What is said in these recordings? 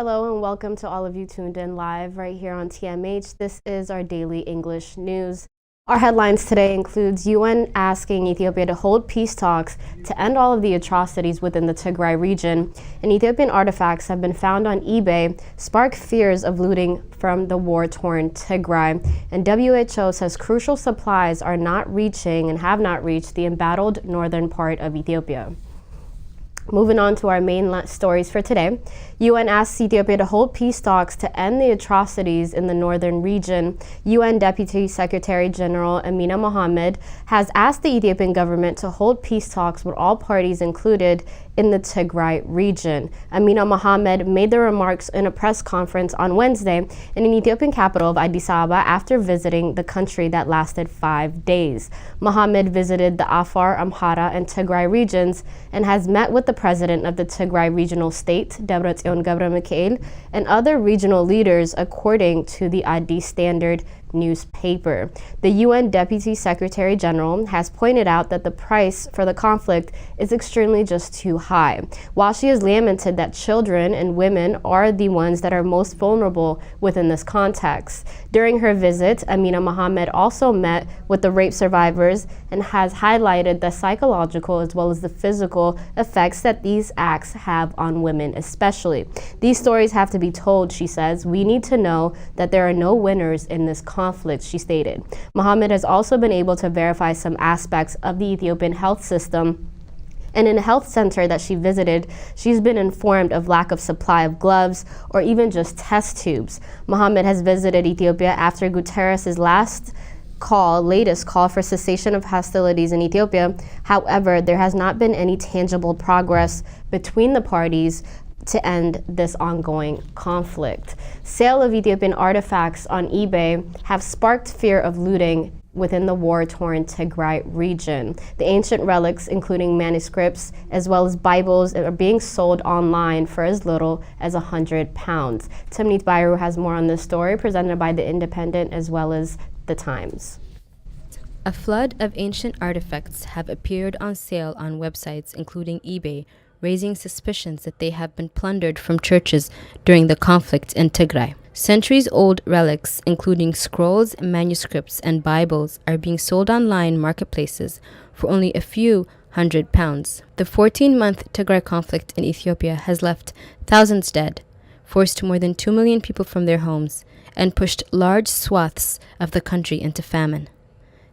Hello and welcome to all of you tuned in live right here on TMH. This is our daily English news. Our headlines today includes UN asking Ethiopia to hold peace talks to end all of the atrocities within the Tigray region. And Ethiopian artifacts have been found on eBay, spark fears of looting from the war-torn Tigray. And WHO says crucial supplies are not reaching and have not reached the embattled northern part of Ethiopia. Moving on to our main stories for today. UN asks Ethiopia to hold peace talks to end the atrocities in the northern region. UN Deputy Secretary General Amina Mohammed has asked the Ethiopian government to hold peace talks with all parties included in the Tigray region. Amina Mohammed made the remarks in a press conference on Wednesday in the Ethiopian capital of Addis Ababa after visiting the country that lasted 5 days. Mohammed visited the Afar, Amhara, and Tigray regions and has met with the president of the Tigray regional state, Debretsion Gebremekel, and other regional leaders, according to the Addis Standard newspaper. The UN Deputy Secretary General has pointed out that the price for the conflict is extremely just too high, while she has lamented that children and women are the ones that are most vulnerable within this context. During her visit, Amina Mohammed also met with the rape survivors and has highlighted the psychological as well as the physical effects that these acts have on women especially. These stories have to be told, she says. We need to know that there are no winners in this conflict, she stated. Mohammed has also been able to verify some aspects of the Ethiopian health system. And in a health center that she visited, she's been informed of lack of supply of gloves or even just test tubes. Mohammed has visited Ethiopia after Guterres' latest call for cessation of hostilities in Ethiopia. However, there has not been any tangible progress between the parties to end this ongoing conflict. Sale of Ethiopian artifacts on eBay have sparked fear of looting within the war-torn Tigray region. The ancient relics, including manuscripts as well as Bibles, are being sold online for as little as £100. Timnit Bayru has more on this story, presented by The Independent as well as The Times. A flood of ancient artifacts have appeared on sale on websites including eBay, raising suspicions that they have been plundered from churches during the conflict in Tigray. Centuries-old relics, including scrolls, manuscripts, and Bibles, are being sold online marketplaces for only a few £100. The 14-month Tigray conflict in Ethiopia has left thousands dead, forced more than 2 million people from their homes, and pushed large swaths of the country into famine.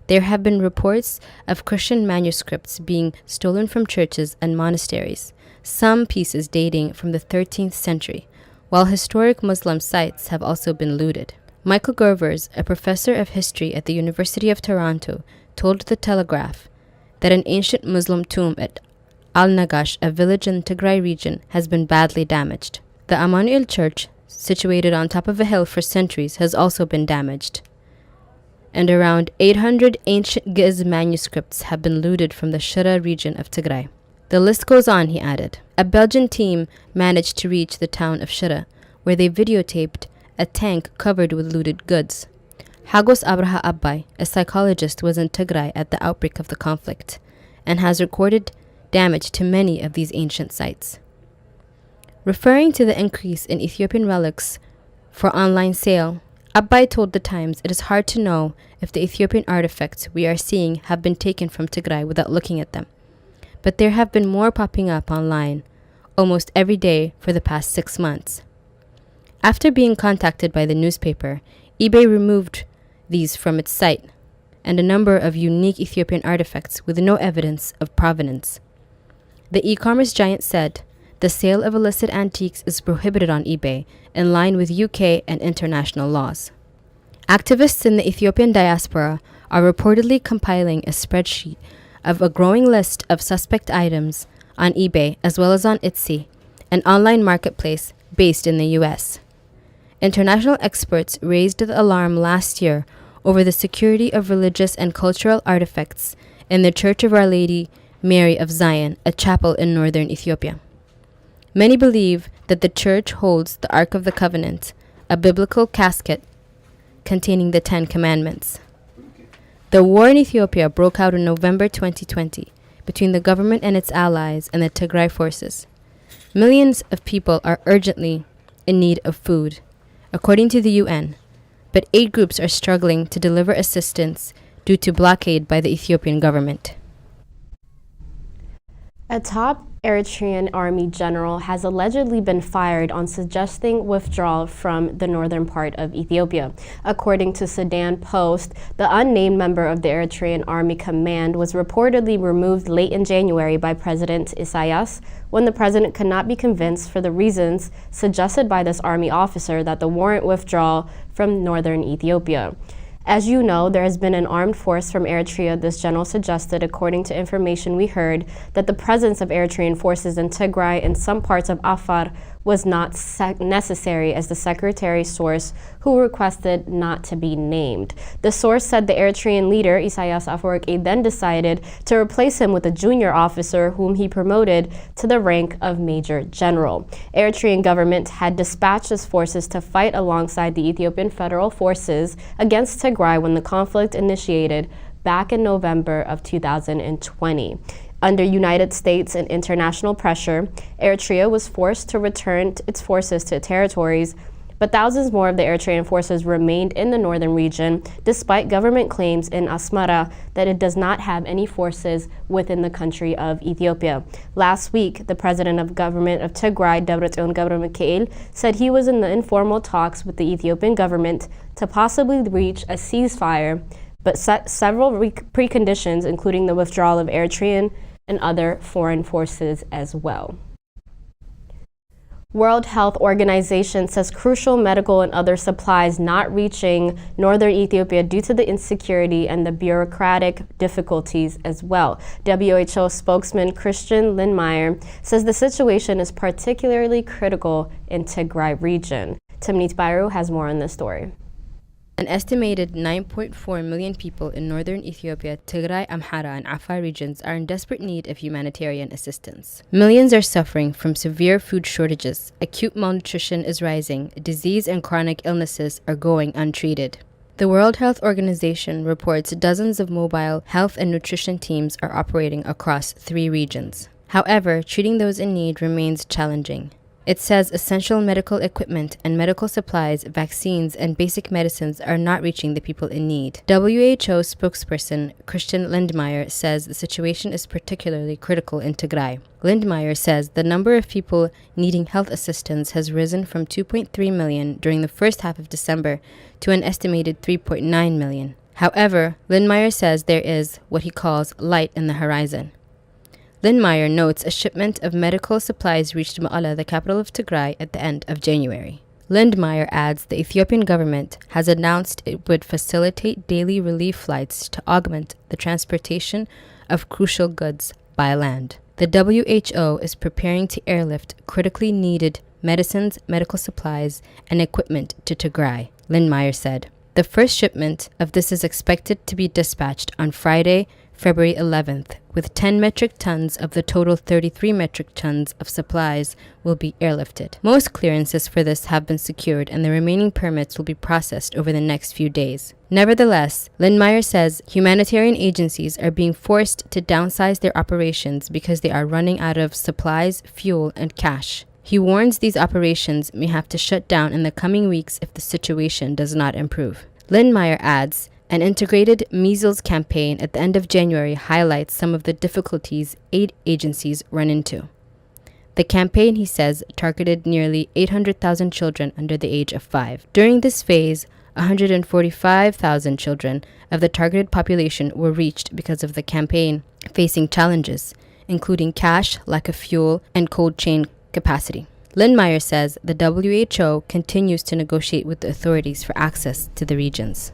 There have been reports of Christian manuscripts being stolen from churches and monasteries, some pieces dating from the 13th century, while historic Muslim sites have also been looted. Michael Gervers, a professor of history at the University of Toronto, told The Telegraph that an ancient Muslim tomb at Al-Nagash, a village in the Tigray region, has been badly damaged. The Amanuel Church, situated on top of a hill for centuries, has also been damaged. And around 800 ancient Giz manuscripts have been looted from the Shira region of Tigray. The list goes on, he added. A Belgian team managed to reach the town of Shira, where they videotaped a tank covered with looted goods. Hagos Abraha Abbay, a psychologist, was in Tigray at the outbreak of the conflict and has recorded damage to many of these ancient sites. Referring to the increase in Ethiopian relics for online sale, Abbay told The Times it is hard to know if the Ethiopian artifacts we are seeing have been taken from Tigray without looking at them. But there have been more popping up online almost every day for the past 6 months. After being contacted by the newspaper, eBay removed these from its site and a number of unique Ethiopian artifacts with no evidence of provenance. The e-commerce giant said the sale of illicit antiques is prohibited on eBay in line with UK and international laws. Activists in the Ethiopian diaspora are reportedly compiling a spreadsheet of a growing list of suspect items on eBay as well as on Etsy, an online marketplace based in the US. International experts raised the alarm last year over the security of religious and cultural artifacts in the Church of Our Lady Mary of Zion, a chapel in northern Ethiopia. Many believe that the church holds the Ark of the Covenant, a biblical casket containing the 10 Commandments. The war in Ethiopia broke out in November 2020 between the government and its allies and the Tigray forces. Millions of people are urgently in need of food, according to the UN, but aid groups are struggling to deliver assistance due to blockade by the Ethiopian government. A top Eritrean army general has allegedly been fired on suggesting withdrawal from the northern part of Ethiopia. According to Sudan Post, the unnamed member of the Eritrean Army Command was reportedly removed late in January by President Isaias when the president could not be convinced for the reasons suggested by this army officer that the warrant withdrawal from northern Ethiopia. As you know, there has been an armed force from Eritrea, this general suggested, according to information we heard, that the presence of Eritrean forces in Tigray and some parts of Afar was not necessary, as the secretary's source, who requested not to be named. The source said the Eritrean leader, Isaias Afwerki, then decided to replace him with a junior officer whom he promoted to the rank of Major General. Eritrean government had dispatched its forces to fight alongside the Ethiopian federal forces against Tigray when the conflict initiated back in November of 2020. Under United States and international pressure, Eritrea was forced to return its forces to territories, but thousands more of the Eritrean forces remained in the northern region, despite government claims in Asmara that it does not have any forces within the country of Ethiopia. Last week, the president of government of Tigray, Debretsion Gebremechael, said he was in the informal talks with the Ethiopian government to possibly reach a ceasefire, but set several preconditions, including the withdrawal of Eritrean and other foreign forces as well. World Health Organization says crucial medical and other supplies not reaching northern Ethiopia due to the insecurity and the bureaucratic difficulties as well. WHO spokesman Christian Lindmeier says the situation is particularly critical in Tigray region. Timnit Bayru has more on this story. An estimated 9.4 million people in northern Ethiopia, Tigray, Amhara, and Afar regions are in desperate need of humanitarian assistance. Millions are suffering from severe food shortages, acute malnutrition is rising, disease and chronic illnesses are going untreated. The World Health Organization reports dozens of mobile health and nutrition teams are operating across 3 regions. However, treating those in need remains challenging. It says essential medical equipment and medical supplies, vaccines, and basic medicines are not reaching the people in need. WHO spokesperson Christian Lindmeier says the situation is particularly critical in Tigray. Lindmeier says the number of people needing health assistance has risen from 2.3 million during the first half of December to an estimated 3.9 million. However, Lindmeier says there is what he calls light in the horizon. Lindmeier notes a shipment of medical supplies reached Ma'ala, the capital of Tigray, at the end of January. Lindmeier adds the Ethiopian government has announced it would facilitate daily relief flights to augment the transportation of crucial goods by land. The WHO is preparing to airlift critically needed medicines, medical supplies, and equipment to Tigray, Lindmeier said. The first shipment of this is expected to be dispatched on Friday, February 11th, with 10 metric tons of the total 33 metric tons of supplies will be airlifted. Most clearances for this have been secured, and the remaining permits will be processed over the next few days. Nevertheless, Lindmeier says humanitarian agencies are being forced to downsize their operations because they are running out of supplies, fuel, and cash. He warns these operations may have to shut down in the coming weeks if the situation does not improve. Lindmeier adds, an integrated measles campaign at the end of January highlights some of the difficulties aid agencies run into. The campaign, he says, targeted nearly 800,000 children under the age of 5. During this phase, 145,000 children of the targeted population were reached because of the campaign, facing challenges, including cash, lack of fuel, and cold chain capacity. Lindmeier says the WHO continues to negotiate with the authorities for access to the regions.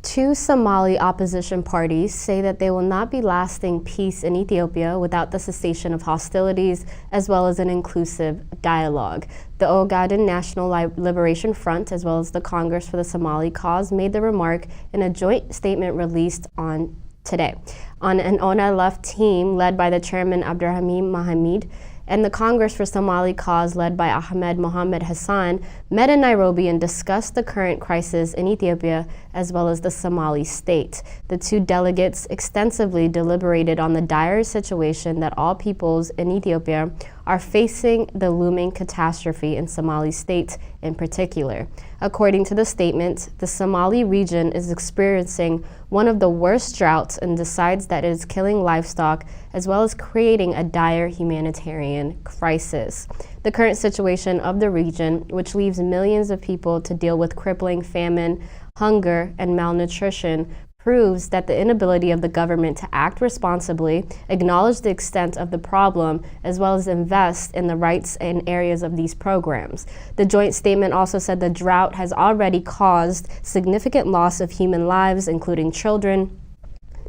2 Somali opposition parties say that there will not be lasting peace in Ethiopia without the cessation of hostilities as well as an inclusive dialogue. The Ogaden National Liberation Front as well as the Congress for the Somali Cause made the remark in a joint statement released on today. On an ONLF team led by the chairman Abdurrahim Mohamed and the Congress for Somali Cause led by Ahmed Mohamed Hassan met in Nairobi and discussed the current crisis in Ethiopia as well as the Somali state. The 2 delegates extensively deliberated on the dire situation that all peoples in Ethiopia are facing the looming catastrophe in Somali state in particular. According to the statement, the Somali region is experiencing one of the worst droughts and decides that it is killing livestock as well as creating a dire humanitarian crisis. The current situation of the region, which leaves millions of people to deal with crippling famine, hunger, and malnutrition, proves that the inability of the government to act responsibly, acknowledge the extent of the problem, as well as invest in the rights and areas of these programs. The joint statement also said the drought has already caused significant loss of human lives, including children,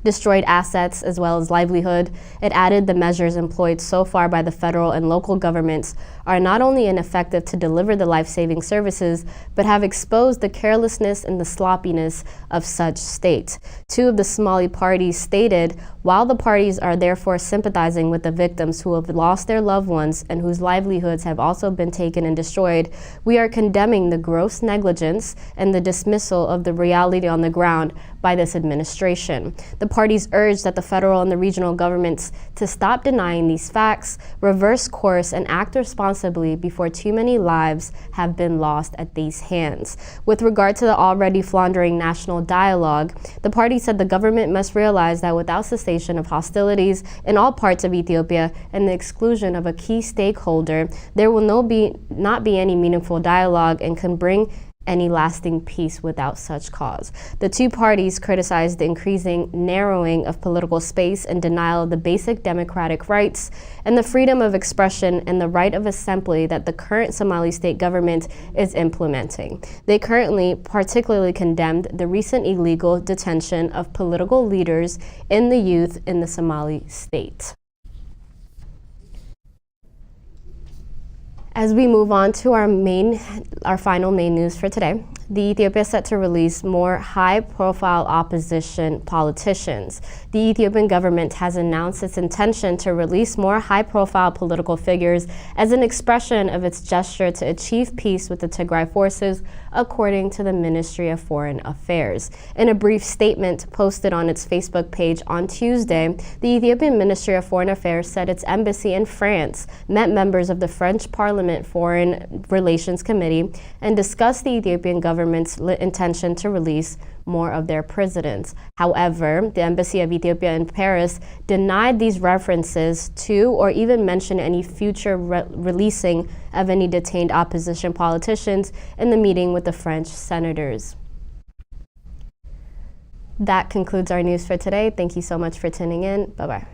destroyed assets, as well as livelihood. It added the measures employed so far by the federal and local governments are not only ineffective to deliver the life-saving services, but have exposed the carelessness and the sloppiness of such state. Two of the Somali parties stated, while the parties are therefore sympathizing with the victims who have lost their loved ones and whose livelihoods have also been taken and destroyed, we are condemning the gross negligence and the dismissal of the reality on the ground by this administration. The parties urge that the federal and the regional governments to stop denying these facts, reverse course, and act responsibly before too many lives have been lost at these hands. With regard to the already floundering national dialogue, the party said the government must realize that without cessation of hostilities in all parts of Ethiopia and the exclusion of a key stakeholder, there will not be any meaningful dialogue and can bring any lasting peace without such cause. The two parties criticized the increasing narrowing of political space and denial of the basic democratic rights and the freedom of expression and the right of assembly that the current Somali state government is implementing. They currently particularly condemned the recent illegal detention of political leaders and the youth in the Somali state. As we move on to our final main news for today, the Ethiopia is set to release more high-profile opposition politicians. The Ethiopian government has announced its intention to release more high-profile political figures as an expression of its gesture to achieve peace with the Tigray forces, according to the Ministry of Foreign Affairs. In a brief statement posted on its Facebook page on Tuesday, the Ethiopian Ministry of Foreign Affairs said its embassy in France met members of the French Parliament Foreign Relations Committee and discussed the Ethiopian government's intention to release more of their prisoners. However, the Embassy of Ethiopia in Paris denied these references to or even mentioned any future releasing of any detained opposition politicians in the meeting with the French senators. That concludes our news for today. Thank you so much for tuning in. Bye-bye.